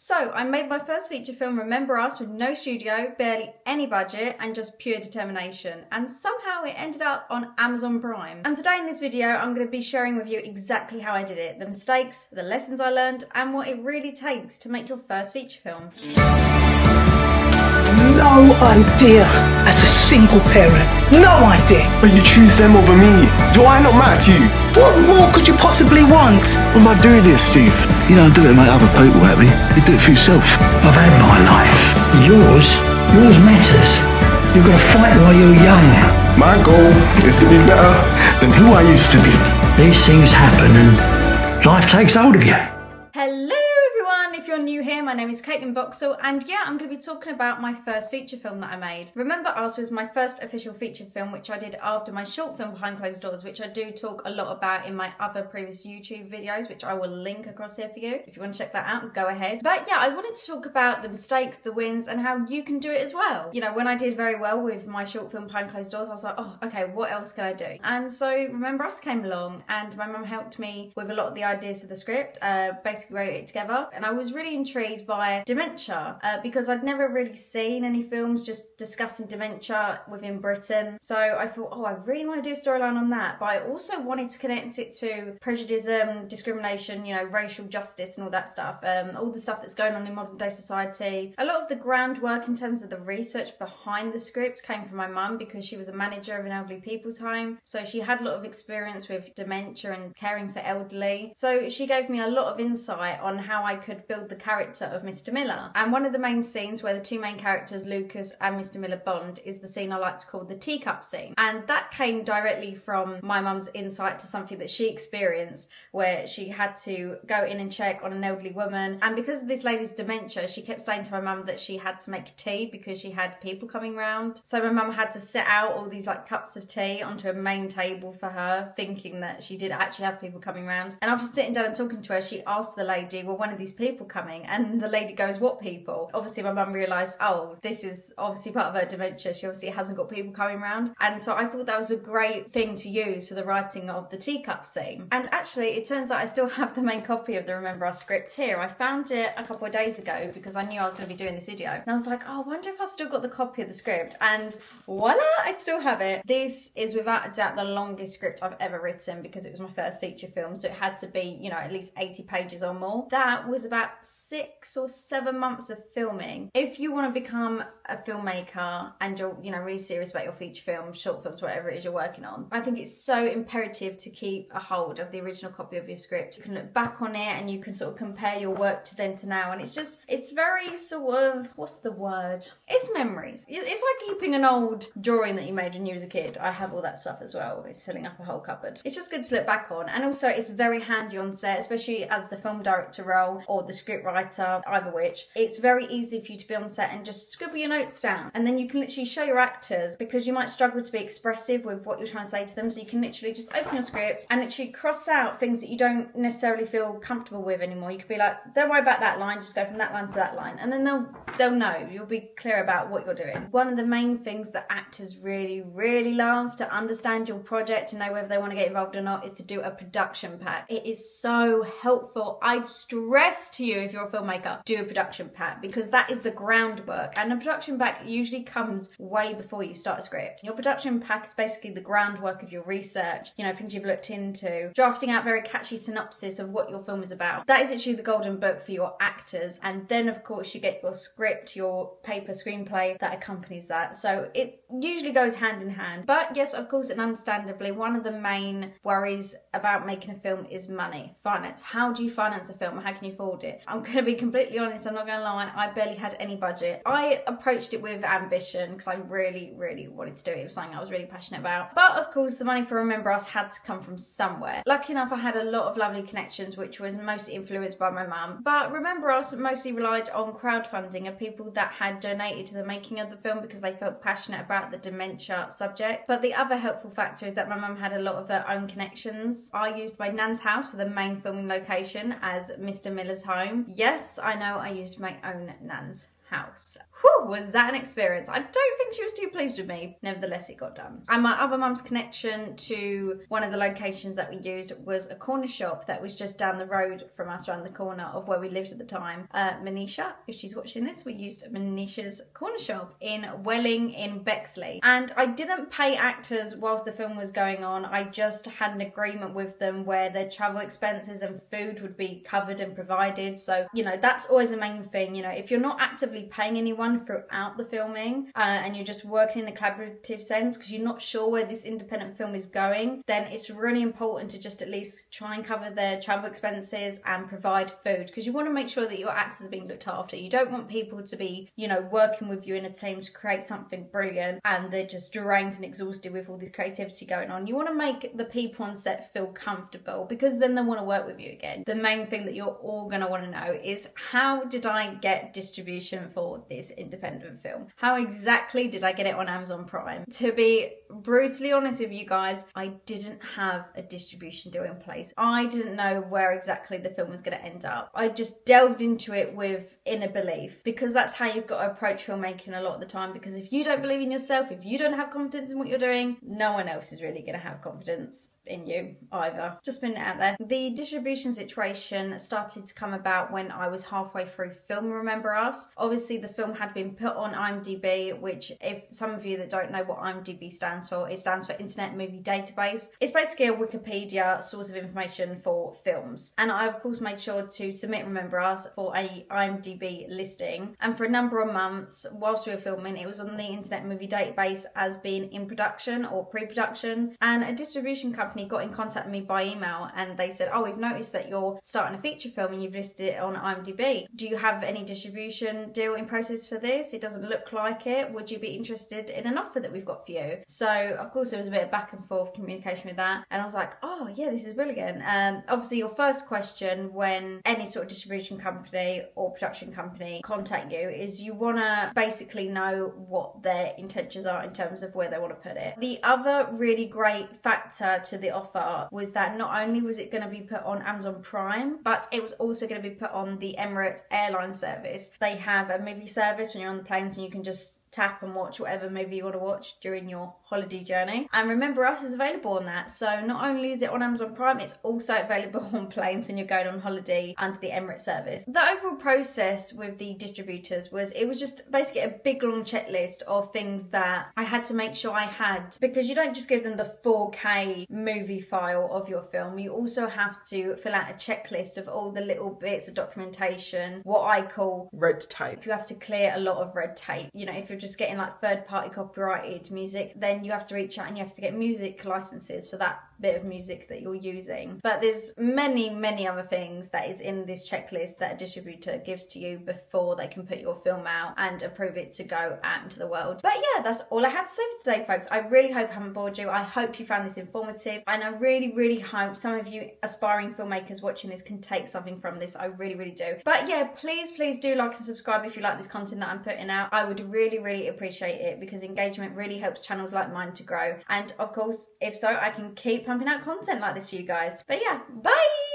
So I made my first feature film, Remember Us, with no studio, barely any budget, and just pure determination. And somehow it ended up on Amazon Prime. And today in this video, I'm going to be sharing with you exactly how I did it, the mistakes, the lessons I learned, and what it really takes to make your first feature film. No idea. As a single parent, no idea. But you choose them over me. Do I not matter to you? What more could you possibly want? Why am I doing this, Steve? You don't do it to make other people happy. You do it for yourself. I've had my life. Yours matters. You've got to fight while you're young. My goal is to be better than who I used to be. These things happen and life takes hold of you. Hello everyone, if you're new here, my name is Caitlin Boxall, and yeah, I'm going to be talking about my first feature film that I made. Remember Us was my first official feature film, which I did after my short film Behind Closed Doors, which I do talk a lot about in my other previous YouTube videos, which I will link across here for you. If you want to check that out, go ahead. But yeah, I wanted to talk about the mistakes, the wins, and how you can do it as well. You know, when I did very well with my short film Behind Closed Doors, I was like, oh, okay, what else can I do? And so Remember Us came along, and my mum helped me with a lot of the ideas of the script, basically wrote it together. And I was really intrigued by dementia because I'd never really seen any films just discussing dementia within Britain. So I thought, oh, I really want to do a storyline on that. But I also wanted to connect it to prejudice, discrimination, you know, racial justice and all that stuff. All the stuff that's going on in modern day society. A lot of the groundwork in terms of the research behind the script came from my mum because she was a manager of an elderly people's home. So she had a lot of experience with dementia and caring for elderly. So she gave me a lot of insight on how I could build the character of Mr. Miller. And one of the main scenes where the two main characters, Lucas and Mr. Miller, bond is the scene I like to call the teacup scene. And that came directly from my mum's insight to something that she experienced where she had to go in and check on an elderly woman. And because of this lady's dementia, she kept saying to my mum that she had to make tea because she had people coming round. So my mum had to set out all these like cups of tea onto a main table for her, thinking that she did actually have people coming round. And after sitting down and talking to her, she asked the lady, well, when are these people coming? And the lady goes, what people? Obviously my mum realised, oh, this is obviously part of her dementia. She obviously hasn't got people coming round. And so I thought that was a great thing to use for the writing of the teacup scene. And actually it turns out I still have the main copy of the Remember Us script here. I found it a couple of days ago because I knew I was going to be doing this video. And I was like, oh, I wonder if I've still got the copy of the script. And voila, I still have it. This is without a doubt the longest script I've ever written because it was my first feature film. So it had to be, you know, at least 80 pages or more. That was about 6 or 7 months of filming. If you want to become a filmmaker and you're, you know, really serious about your feature film, short films, whatever it is you're working on, I think it's so imperative to keep a hold of the original copy of your script. You can look back on it and you can sort of compare your work to then to now, and it's very sort of, what's the word? It's memories. It's like keeping an old drawing that you made when you was a kid. I have all that stuff as well. It's filling up a whole cupboard. It's just good to look back on, and also it's very handy on set, especially as the film director role or the script writer, either which. It's very easy for you to be on set and just scribble your notes down, and then you can literally show your actors, because you might struggle to be expressive with what you're trying to say to them, so you can literally just open your script and literally cross out things that you don't necessarily feel comfortable with anymore. You could be like, don't worry about that line, just go from that line to that line, and then they'll know. You'll be clear about what you're doing. One of the main things that actors really love to understand your project, to know whether they want to get involved or not, is to do a production pack. It is so helpful. I'd stress to you, if you're a filmmaker, do a production pack, because that is the groundwork, and a production pack usually comes way before you start a script. Your production pack is basically the groundwork of your research, you know, things you've looked into, drafting out very catchy synopsis of what your film is about. That is actually the golden book for your actors, and then of course you get your script, your paper screenplay that accompanies that. So it usually goes hand in hand. But yes, of course, and understandably, one of the main worries about making a film is money, finance. How do you finance a film? How can you afford it? I'm going to be completely honest, I'm not going to lie, I barely had any budget. I approached it with ambition because I really wanted to do it. It was something I was really passionate about. But of course, the money for Remember Us had to come from somewhere. Lucky enough, I had a lot of lovely connections, which was mostly influenced by my mum. But Remember Us mostly relied on crowdfunding of people that had donated to the making of the film because they felt passionate about the dementia subject. But the other helpful factor is that my mum had a lot of her own connections. I used my nan's house for the main filming location as Mr. Miller's home. Yes, I know I used my own nan's house. Whew, was that an experience? I don't think she was too pleased with me. Nevertheless, it got done. And my other mum's connection to one of the locations that we used was a corner shop that was just down the road from us, around the corner of where we lived at the time. Manisha, if she's watching this, we used Manisha's corner shop in Welling in Bexley. And I didn't pay actors whilst the film was going on. I just had an agreement with them where their travel expenses and food would be covered and provided. So, you know, that's always the main thing. You know, if you're not actively paying anyone throughout the filming and you're just working in a collaborative sense because you're not sure where this independent film is going, then it's really important to just at least try and cover their travel expenses and provide food, because you want to make sure that your actors are being looked after. You don't want people to be, you know, working with you in a team to create something brilliant and they're just drained and exhausted with all this creativity going on. You want to make the people on set feel comfortable, because then they want to work with you again. The main thing that you're all going to want to know is, how did I get distribution for this independent film? How exactly did I get it on Amazon Prime? To be brutally honest with you guys, I didn't have a distribution deal in place. I didn't know where exactly the film was going to end up. I just delved into it with inner belief, because that's how you've got to approach filmmaking a lot of the time. Because if you don't believe in yourself, if you don't have confidence in what you're doing, no one else is really going to have confidence in you either. Just putting it out there. The distribution situation started to come about when I was halfway through Film Remember Us. Obviously the film had been put on IMDb, which, if some of you that don't know what IMDb stands for, it stands for Internet Movie Database. It's basically a Wikipedia source of information for films. And I of course made sure to submit Remember Us for a IMDb listing, and for a number of months whilst we were filming, it was on the Internet Movie Database as being in production or pre-production. And a distribution company got in contact with me by email and they said, oh, we've noticed that you're starting a feature film and you've listed it on IMDb. Do you have any distribution deal in process for this? It doesn't look like it. Would you be interested in an offer that we've got for you? So of course there was a bit of back and forth communication with that, and I was like, oh yeah, this is brilliant. Obviously your first question when any sort of distribution company or production company contact you is you want to basically know what their intentions are in terms of where they want to put it. The other really great factor to the offer was that not only was it going to be put on Amazon Prime, but it was also going to be put on the Emirates airline service. They have a movie service when you're on the planes and you can just tap and watch whatever movie you want to watch during your holiday journey. And Remember Us is available on that. So not only is it on Amazon Prime, it's also available on planes when you're going on holiday under the Emirates service. The overall process with the distributors was, it was just basically a big long checklist of things that I had to make sure I had, because you don't just give them the 4K movie file of your film. You also have to fill out a checklist of all the little bits of documentation, what I call red tape. You have to clear a lot of red tape. You know, if you're just getting like third-party copyrighted music, then you have to reach out and you have to get music licenses for that bit of music that you're using. But there's many other things that is in this checklist that a distributor gives to you before they can put your film out and approve it to go out into the world. But yeah, that's all I have to say for today, folks. I really hope I haven't bored you. I hope you found this informative, and I really hope some of you aspiring filmmakers watching this can take something from this. I really do. But yeah, please do like and subscribe if you like this content that I'm putting out. I would really appreciate it, because engagement really helps channels like mine to grow. And of course, if so, I can keep pumping out content like this for you guys. But yeah, bye!